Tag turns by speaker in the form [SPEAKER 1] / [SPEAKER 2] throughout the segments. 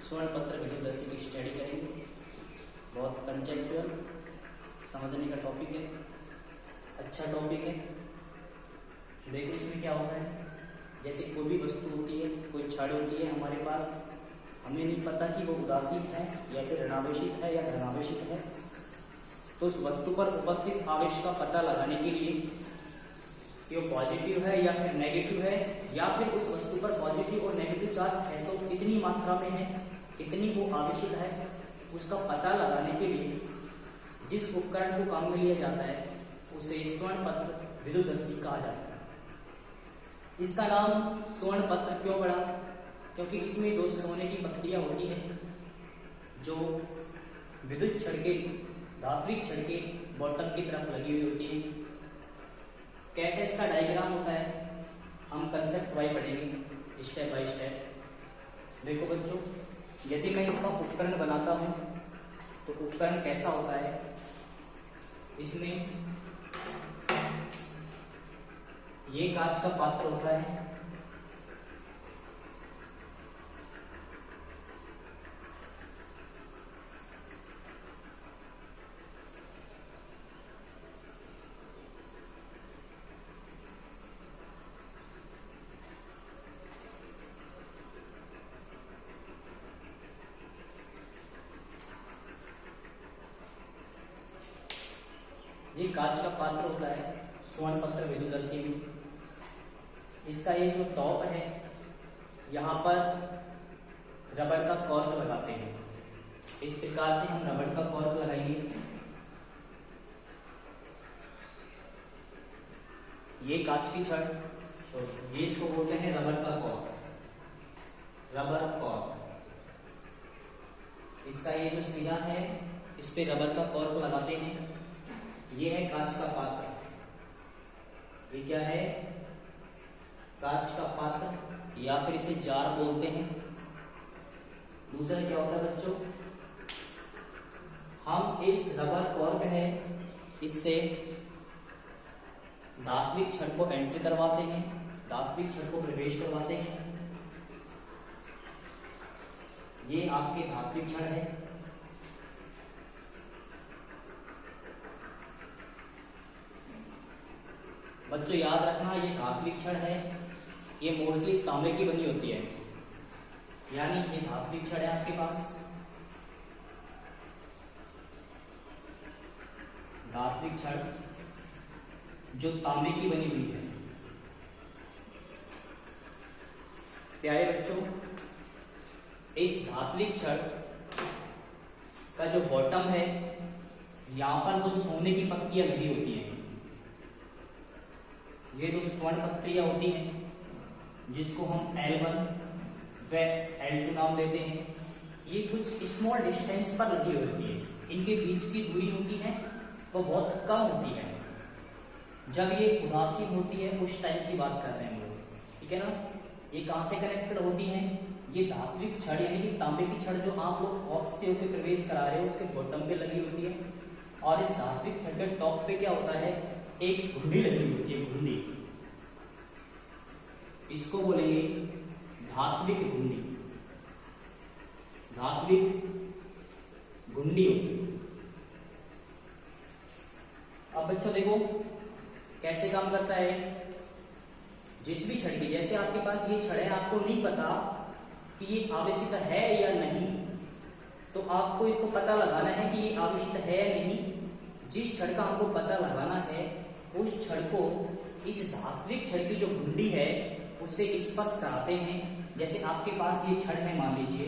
[SPEAKER 1] स्वर्ण पत्र विद्युतदर्शी की स्टडी करेंगे। बहुत कंसेप्चुअल समझने का टॉपिक है, अच्छा टॉपिक है। देखो इसमें क्या होता है, जैसे कोई भी वस्तु होती है, कोई छड़ होती है हमारे पास, हमें नहीं पता कि वो उदासीन है या फिर ऋणावेशित है या धनावेशित है। तो उस वस्तु पर उपस्थित आवेश का पता लगाने के लिए कि वो पॉजिटिव है या फिर नेगेटिव है, या फिर उस वस्तु पर पॉजिटिव और नेगेटिव चार्ज है तो कितनी मात्रा में है, कितनी वो आवेशित है, उसका पता लगाने के लिए जिस उपकरण को काम में लिया जाता है उसे स्वर्ण पत्र विद्युतदर्शी कहा जाता है। इसका नाम स्वर्ण पत्र क्यों पड़ा? क्योंकि इसमें दो सोने की पत्तियां होती हैं जो विद्युत छड़ के धात्विक छड़ के बॉटम की तरफ लगी हुई होती है। कैसे इसका डायग्राम होता है हम कंसेप्ट वाइज पढ़ेंगे, स्टेप बाय स्टेप। देखो बच्चों, यदि मैं इसका उपकरण बनाता हूं तो उपकरण कैसा होता है, इसमें ये कांच का पात्र होता है, ये कांच का पात्र होता है स्वर्ण पत्र विद्युतदर्शी में। इसका ये जो टॉप है यहाँ पर रबड़ का कॉर्क लगाते हैं। इस प्रकार से हम रबड़ का कॉर्क लगाएंगे। ये कांच की छड़, ये इसको बोलते हैं रबड़ का कॉर्क, रबर कॉर्क। इसका ये जो सिरा है इस पे रबर का कॉर्क लगाते हैं। ये है कांच का पात्र, ये क्या है, कांच का पात्र या फिर इसे जार बोलते हैं। दूसरा क्या होता है बच्चों, हम इस रबर कॉर्क है इससे धात्विक छड़ को एंट्री करवाते हैं, धात्विक छड़ को प्रवेश करवाते हैं। ये आपके धात्विक छड़ है। बच्चों याद रखना, ये धात्विक छड़ है, ये मोस्टली तांबे की बनी होती है, यानी ये धात्विक छड़ है आपके पास, धात्विक छड़ जो तांबे की बनी हुई है। प्यारे बच्चों, इस धात्विक छड़ का जो बॉटम है यहां पर दो सोने की पत्तियां लगी होती हैं। ये दो स्वर्ण पत्तियां होती हैं जिसको हम L1 व L2 नाम देते हैं। ये कुछ स्मॉल डिस्टेंस पर लगी होती है, इनके बीच की दूरी होती है वो बहुत कम होती है। जब ये उदासीन होती है उस टाइम की बात कर रहे हैं हम लोग, ठीक है ना। ये कहां से कनेक्टेड होती हैं, ये धात्विक छड़ यानी कि तांबे की छड़ जो आप लोग कॉर्क से होकर प्रवेश करा रहे हो उसके बॉटम पे लगी होती है, और इस धात्विक छड़ के टॉप पे क्या होता है, एक घुंडी लगी होती है, घुंडी। इसको बोलेंगे धात्विक घुंडी, धात्विक घुंडी। अब बच्चों देखो कैसे काम करता है। जिस भी छड़ की, जैसे आपके पास ये छड़ है, आपको नहीं पता कि ये आवेशित है या नहीं, तो आपको इसको पता लगाना है कि ये आवेशित है या नहीं। जिस छड़ का हमको पता लगाना है उस छड़ को इस धात्विक छड़ की जो घुंडी है उससे स्पर्श कराते हैं। जैसे आपके पास ये छड़ है मान लीजिए,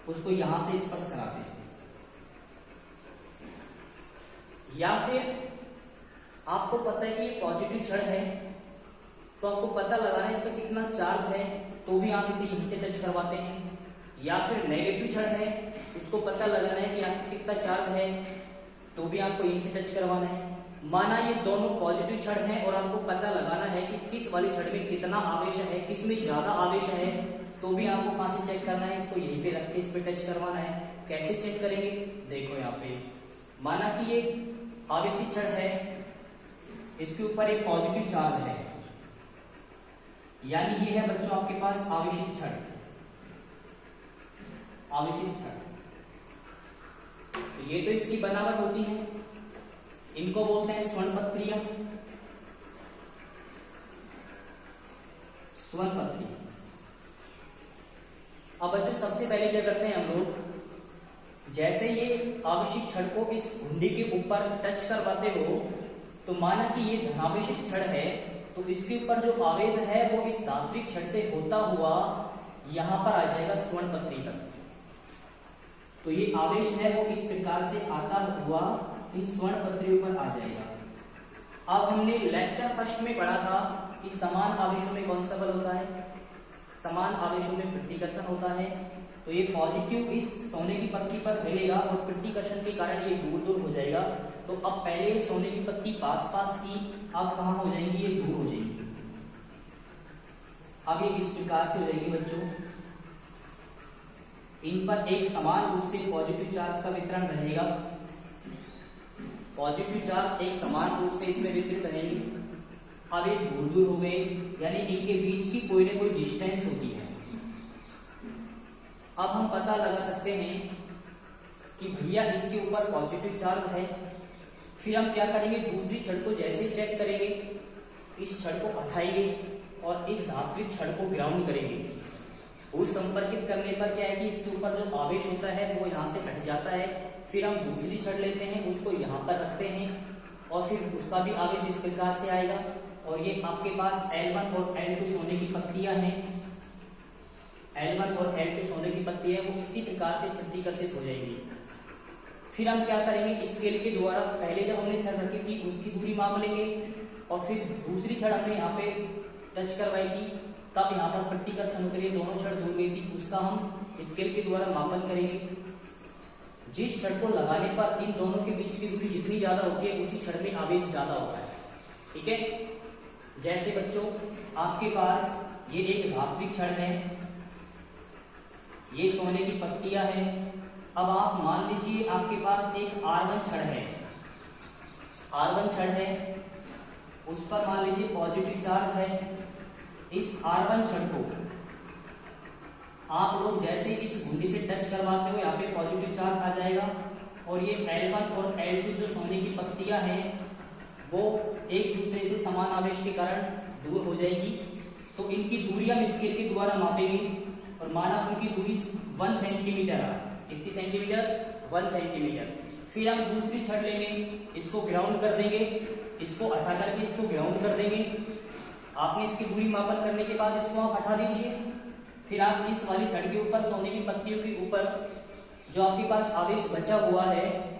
[SPEAKER 1] उसको यहां से स्पर्श कराते हैं, या फिर आपको पता है कि ये पॉजिटिव छड़ है तो आपको पता लगाना है इस पर कितना चार्ज है, तो भी आप इसे यहीं से टच करवाते हैं। या फिर नेगेटिव छड़ है, उसको पता लगाना है कि आपको कितना चार्ज है, तो भी आपको यहीं से टच करवाना है। माना ये दोनों पॉजिटिव छड़ हैं और आपको पता लगाना है कि किस वाली छड़ में कितना आवेश है, किस में ज्यादा आवेश है, तो भी आपको कहां से चेक करना है, इसको यहीं पे रख के इस पे टच करवाना है। कैसे चेक करेंगे, देखो यहाँ पे माना कि ये आवेशित छड़ है, इसके ऊपर एक पॉजिटिव चार्ज है, यानी ये है बच्चों आपके पास आवेशित छड़। आवेशित छड़। तो ये तो इसकी बनावट होती है, इनको बोलते हैं स्वर्णपत्रियां। स्वर्णपत्रियां। अब बच्चों सबसे पहले क्या करते हैं हम लोग, जैसे ये आवेशित छड़ को इस घुंडी के ऊपर टच करवाते हो, तो माना कि ये धनावेशित छड़ है, तो इसके ऊपर जो आवेश है वो इस धात्विक छड़ से होता हुआ यहां पर आ जाएगा स्वर्णपत्री तक। तो ये आवेश है वो इस प्रकार से आता हुआ इन स्वर्णपत्रियों पर आ जाएगा। अब हमने लेक्चर फर्स्ट में पढ़ा था कि समान आवेशों में कौन सा बल होता है, समान आवेशों में प्रतिकर्षण होता है। तो ये पॉजिटिव इस सोने की पत्ती पर फैलेगा और प्रतिकर्षण के कारण ये दूर दूर हो जाएगा। तो अब पहले सोने की पत्ती पास पास थी, अब कहां हो जाएंगी, ये दूर हो जाएंगी। अब ये इस प्रकार से हो जाएगी बच्चों, इन पर एक समान रूप से पॉजिटिव चार्ज का वितरण रहेगा। पॉजिटिव चार्ज एक समान रूप से इसमें वितरित रहेंगे। अब ये दूर दूर हो गए, यानी इनके बीच की कोई ना कोई डिस्टेंस होती है। अब हम पता लगा सकते हैं कि भैया इसके ऊपर पॉजिटिव चार्ज है। फिर हम क्या करेंगे, दूसरी छड़ को जैसे चेक करेंगे, इस छड़ को हटाएंगे और इस धात्विक छड़ को ग्राउंड करेंगे। उस संपर्कित करने पर क्या है कि इसके ऊपर जो आवेश होता है वो यहाँ से हट जाता है। फिर हम दूसरी छड़ लेते हैं, उसको यहाँ पर रखते हैं और फिर उसका भी आवेश इस प्रकार से आएगा। और ये आपके पास L1 और L2 सोने की पत्तियां हैं, L1 और L2 सोने की पत्ती है, वो इसी प्रकार से प्रतिकर्षित हो जाएगी। फिर हम क्या करेंगे, स्केल के द्वारा पहले जब हमने छड़ रखी थी उसकी दूरी माप लेंगे और फिर दूसरी छड़ हमने यहाँ पे टच करवाई थी, तब यहाँ पर प्रतिकर्षण के लिए दोनों छड़ दूर गई थी, उसका हम स्केल के द्वारा मापन करेंगे। जिस छड़ को लगाने पर इन दोनों के बीच की दूरी जितनी ज्यादा होती है उसी छड़ में आवेश ज्यादा होता है। ठीक है, जैसे बच्चों आपके पास ये एक धात्विक छड़ है, ये सोने की पत्तियां हैं। अब आप मान लीजिए आपके पास एक R1 छड़ है, R1 छड़ है, उस पर मान लीजिए पॉजिटिव चार्ज है। इस R1 छड़ को आप लोग जैसे इस घुंडी से टच करवाते हो, यहाँ पे पॉजिटिव चार्ज आ जाएगा और ये L1 और L2 जो सोने की पत्तियां हैं वो एक दूसरे से समान आवेश के कारण दूर हो जाएगी। तो इनकी दूरी हम स्केल के द्वारा मापेंगे और माना उनकी दूरी 1 सेंटीमीटर है। कितनी सेंटीमीटर? 1 सेंटीमीटर। फिर हम दूसरी छड़ लेंगे, इसको ग्राउंड कर देंगे, इसको हटा करके इसको ग्राउंड कर देंगे। आपने इसकी दूरी मापन करने के बाद इसको आप हटा दीजिए। फिर आप इस वाली छड़ के ऊपर सोने की पत्तियों के ऊपर जो आपके पास आवेश बचा हुआ है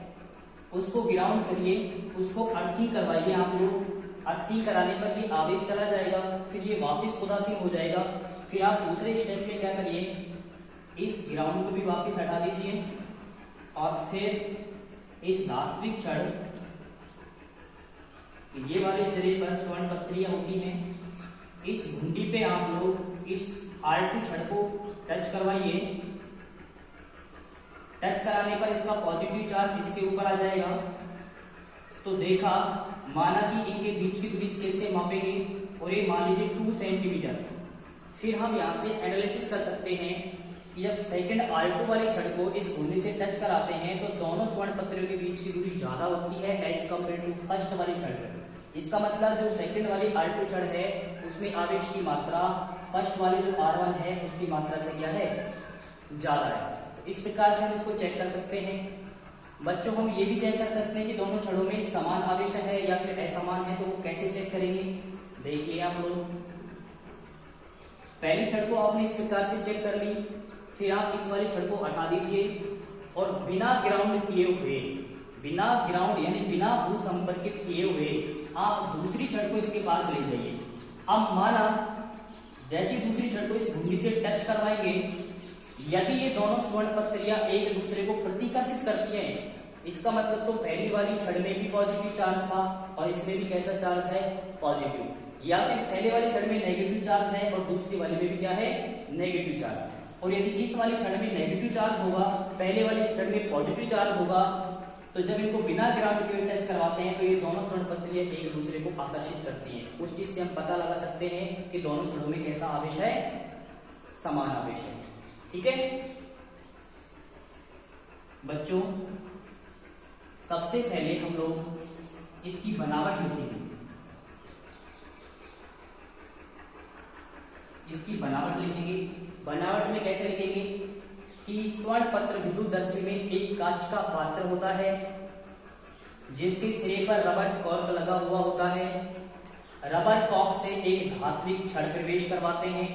[SPEAKER 1] उसको ग्राउंड करिए, उसको अर्थिंग करवाइए। आप लोग अर्थिंग कराने पर ये आवेश चला जाएगा, फिर ये वापस उदासीन हो जाएगा। फिर आप दूसरे स्टेप में क्या करिए, इस ग्राउंड को भी वापस हटा दीजिए और फिर इस धात्विक छड़ ये वाले सिरे पर स्वर्ण पत्रियां होती हैं, इस घुंडी पे आप लोग इस R2 छड़ को टच करवाइए। टच कराने पर इसका पॉजिटिव चार्ज इसके ऊपर आ जाएगा। तो देखा, माना कि इनके बीच की दूरी स्केल से मापेंगे और ये मान लीजिए 2 सेंटीमीटर। फिर हम यहाँ से एनालिसिस कर सकते हैं कि जब सेकंड R2 वाली छड़ को इस घुंडी से टच कराते हैं तो दोनों स्वर्ण पत्रियों के बीच की दूरी ज्यादा होती है एज कम्पेयर टू फर्स्ट वाली छड़। इसका मतलब जो सेकंड वाली R2 छड़ है उसमें आवेश की मात्रा फर्स्ट वाली जो R1 है उसकी मात्रा से क्या है, ज्यादा है। इस प्रकार से हम इसको चेक कर सकते हैं। बच्चों हम ये भी चेक कर सकते हैं कि दोनों छड़ों में समान आवेश है या फिर असमान है, तो वो कैसे चेक करेंगे। देखिए आप लोग, पहली छड़ को आपने इस प्रकार से चेक कर ली, फिर आप इस वाली छड़ को हटा दीजिए और बिना ग्राउंड किए हुए, बिना ग्राउंड यानी बिना भू संपर्कित किए हुए आप दूसरी छड़ को इसके पास ले जाइए। अब माना जैसी दूसरी छड़ को इस घुंडी से टच करवाएंगे, यदि ये दोनों स्वर्ण पत्रियां एक दूसरे को प्रतिकर्षित करती हैं, इसका मतलब तो पहली वाली छड़ में भी पॉजिटिव चार्ज था और इसमें भी कैसा चार्ज है, पॉजिटिव। या फिर पहले वाली छड़ में नेगेटिव चार्ज है और दूसरी वाली में भी क्या है, नेगेटिव चार्ज। और यदि इस वाली छड़ में नेगेटिव चार्ज होगा, पहले वाली छड़ में पॉजिटिव चार्ज होगा, तो जब इनको बिना ग्राउंड के टच करवाते हैं तो ये दोनों स्वर्ण पत्रियां एक दूसरे को आकर्षित करती हैं। उस चीज से हम पता लगा सकते हैं कि दोनों छड़ों में कैसा आवेश है, समान आवेश है। ठीक है, बच्चों सबसे पहले हम लोग इसकी बनावट लिखेंगे। इसकी बनावट लिखेंगे। बनावट में कैसे लिखेंगे कि स्वर्ण पत्र विद्युतदर्शी में एक कांच का पात्र होता है जिसके सिरे पर रबर कॉर्क लगा हुआ होता है। रबर कॉर्क से एक धात्विक छड़ प्रवेश करवाते हैं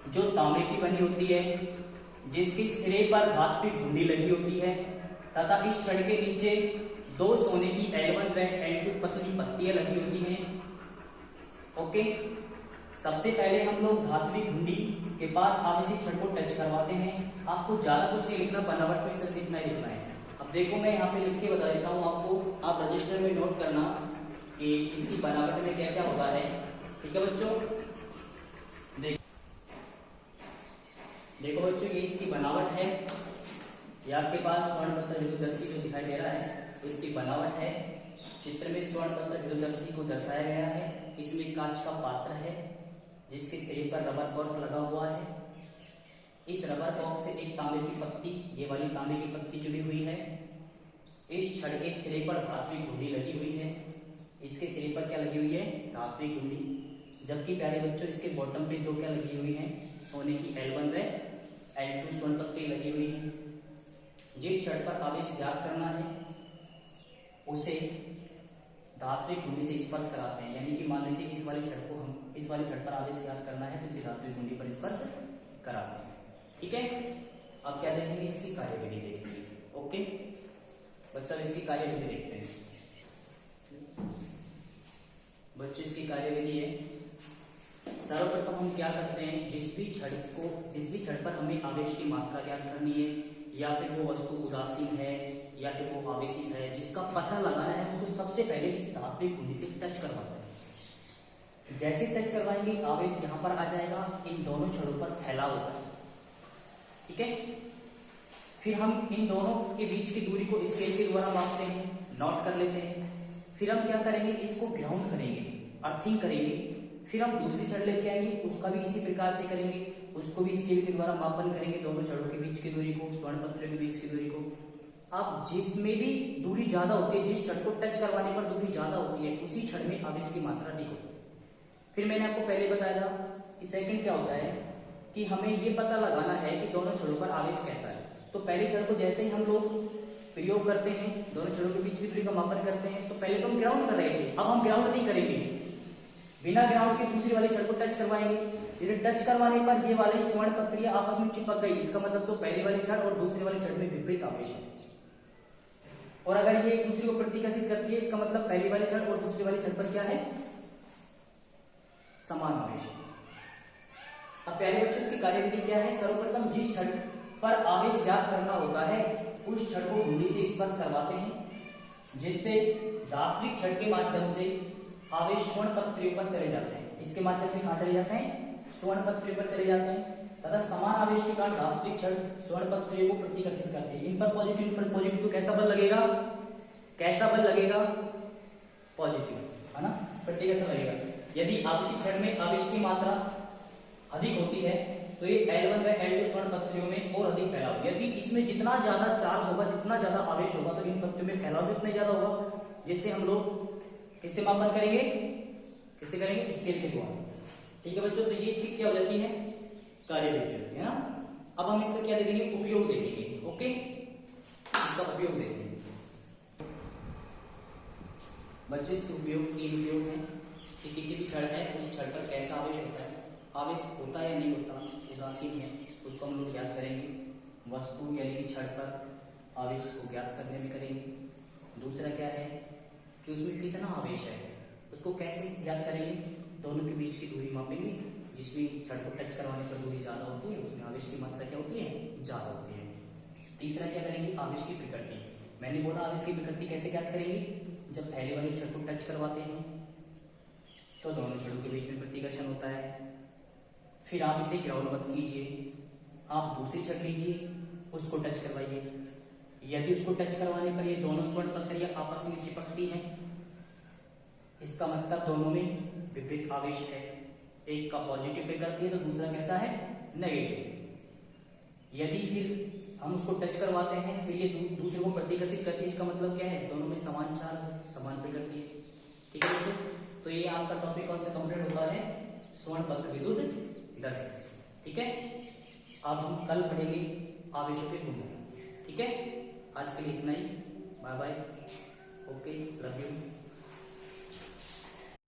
[SPEAKER 1] जो तांबे की बनी होती है, जिसके सिरे पर धात्विक घुंडी लगी होती है तथा इस छड़ के नीचे दो सोने की L1 व L2 पतली पत्तियां लगी होती हैं। ओके, सबसे पहले हम लोग धात्विक घुंडी के पास आवेशित छड़ को टच करवाते हैं। आपको ज्यादा कुछ नहीं लिखना, बनावट में सिर्फ इतना ही लिखना है। अब देखो मैं यहाँ पे लिख के बता देता हूँ आपको, आप रजिस्टर में नोट करना कि इसकी बनावट में क्या क्या होता है। ठीक है बच्चों, देखो बच्चों ये इसकी बनावट है। ये आपके पास स्वर्ण पत्र विद्युतदर्शी जो दिखाई दे रहा है तो इसकी बनावट है। चित्र में स्वर्ण पत्र विद्युतदर्शी को दर्शाया गया है। इसमें कांच का पात्र है जिसके सिरे पर रबर कॉर्क लगा हुआ है। इस रबर कॉर्क से एक तांबे की पत्ती, ये वाली तांबे की पत्ती जुड़ी हुई है। इस छड़ के सिरे पर धात्विक घुंडी लगी हुई है। इसके सिरे पर क्या लगी हुई है? धात्विक घुंडी। जबकि प्यारे बच्चों इसके बॉटम पे दो क्या लगी हुई है? सोने की L1 व L2 स्वर्ण पत्ती लगी हुई है। जिस छड़ पर आवेश ज्ञात करना है उसे धात्विक घुंडी से स्पर्श कराते हैं। यानी कि मान लीजिए इस वाले छड़ पर आवेश ज्ञात करना है तो इसे धात्विक घुंडी पर स्पर्श कराते हैं। ठीक है, अब क्या देखेंगे? इसकी कार्यविधि देखेंगे। ओके बच्चों, इसकी कार्यविधि देखते हैं। बच्चों इसकी कार्यविधि है, सर्वप्रथम हम क्या करते हैं, जिस भी छड़ पर हमें आवेश की मात्रा ज्ञात करनी है या फिर वो वस्तु उदासीन है या फिर वो आवेशित है, जिसका पता लगाना है, उसको सबसे पहले इस धात्विक घुंडी से टच करवाते हैं। जैसे टच करवाएंगे आवेश यहाँ पर आ जाएगा, इन दोनों छड़ों पर फैलाव होता है। ठीक है, फिर हम इन दोनों के बीच की दूरी को स्केल के द्वारा मापते हैं, नोट कर लेते हैं। फिर हम क्या करेंगे, इसको ग्राउंड करेंगे, अर्थिंग करेंगे। फिर हम दूसरी छड़ लेके आएंगे, उसका भी इसी प्रकार से करेंगे, उसको भी स्केल के द्वारा मापन करेंगे, दोनों छड़ों के बीच की दूरी को, स्वर्ण पत्र के बीच की दूरी को। अब जिसमें भी दूरी ज्यादा होती है, जिस छड़ को टच करवाने पर दूरी ज्यादा होती है, उसी छड़ में आवेश की मात्रा अधिक होती है। फिर मैंने आपको पहले बताया था कि सेकंड क्या होता है कि हमें ये पता लगाना है कि दोनों छड़ों पर आवेश कैसा है। तो पहली छड़ को जैसे ही हम लोग प्रयोग करते हैं, दोनों छड़ों के बीच की दूरी का मापन करते हैं, तो पहले तो हम ग्राउंड कर रहे थे, अब हम ग्राउंड नहीं करेंगे, बिना ग्राउंड के दूसरी वाली छड़ को टच करवाएंगे। फिर टच करवाने पर ये वाली स्वर्ण पत्रियां आपस में चिपक गई, इसका मतलब तो पहली वाली छड़ और दूसरी वाली छड़ में विपरीत आवेश है। और अगर ये एक दूसरे को प्रतिकर्षित करती है, इसका मतलब पहली वाली छड़ और दूसरी वाली छड़ पर क्या है? समान आवेश है। अब प्यारे बच्चों इसकी कार्यविधि क्या है? सर्वप्रथम जिस छड़ पर आवेश ज्ञात करना होता है उस छड़ को घुंडी से स्पर्श करवाते हैं, जिससे धात्विक छड़ के माध्यम से आवेश स्वर्ण पत्रियों पर चले जाते हैं। इसके माध्यम से कहां चले जाते हैं? स्वर्ण पत्रियों पर चले जाते हैं तथा समान आवेश के कारण धात्विक छड़ स्वर्ण पत्रियों को प्रतिकर्षित करते हैं। इन पर पॉजिटिव, इन पर पॉजिटिव, तो कैसा बल लगेगा? कैसा बल लगेगा? पॉजिटिव, है ना, प्रतिकर्षण लगेगा। यदि आवेशित छड़ में आवेश की मात्रा अधिक होती है तो ये L1 व L2 स्वर्ण पत्रियों में और अधिक फैलाव। यदि इसमें जितना ज्यादा चार्ज होगा, जितना ज्यादा आवेश होगा, तो इन पत्रियों में फैलाव भी उतना ज्यादा होगा, जिससे हम लोग किससे मापन करेंगे? किससे करेंगे? स्केल के द्वारा। ठीक है बच्चों, तो ये इसकी क्या हो जाती है? कार्यविधि होती है ना। अब हम इसका क्या देखेंगे? उपयोग देखेंगे। ओके, इसका उपयोग देखेंगे बच्चों। इसके उपयोग, तीन उपयोग है कि किसी भी छड़ है उस छड़ पर कैसा आवेश होता है, आवेश होता है या नहीं होता, उदासीन है, उसको हम लोग ज्ञात करेंगे। वस्तु यानी कि छड़ पर आवेश को ज्ञात करने में करेंगे। दूसरा क्या है कि उसमें कितना आवेश है, उसको कैसे ज्ञात करेंगे? दोनों के बीच की दूरी मापेंगे, जिसमें छड़ को टच करवाने पर दूरी ज्यादा होती है उसमें आवेश की मात्रा क्या होती है? ज्यादा होती है। तीसरा क्या करेंगे? आवेश की प्रकृति। मैंने बोला आवेश की प्रकृति कैसे ज्ञात करेंगे? जब पहले वाली छड़ को टच करवाते हैं तो दोनों छड़ों के बीच में प्रतिकर्षण होता है। फिर आप इसे ग्राउंड मत कीजिए, आप दूसरी छड़ लीजिए, उसको टच करवाइए। यदि उसको टच करवाने पर ये दोनों स्वर्ण पत्रियां आपस में चिपकती हैं, इसका मतलब दोनों में विपरीत आवेश है। एक का पॉजिटिव पे करती है तो दूसरा कैसा है? नेगेटिव। यदि फिर हम उसको टच करवाते हैं, फिर ये दूसरे को प्रतिकर्षित करती है। इसका मतलब क्या है, दोनों में समान चार्ज है, समान पे करती है। ठीक है दोस्तों, तो ये आपका टॉपिक कौन सा कंप्लीट होता है, स्वर्ण विद्युत दर्शन। ठीक है, अब हम कल पढ़ेंगे आवेशों के गुण। ठीक है, आज के लिए इतना ही। Bye bye, okay, love you.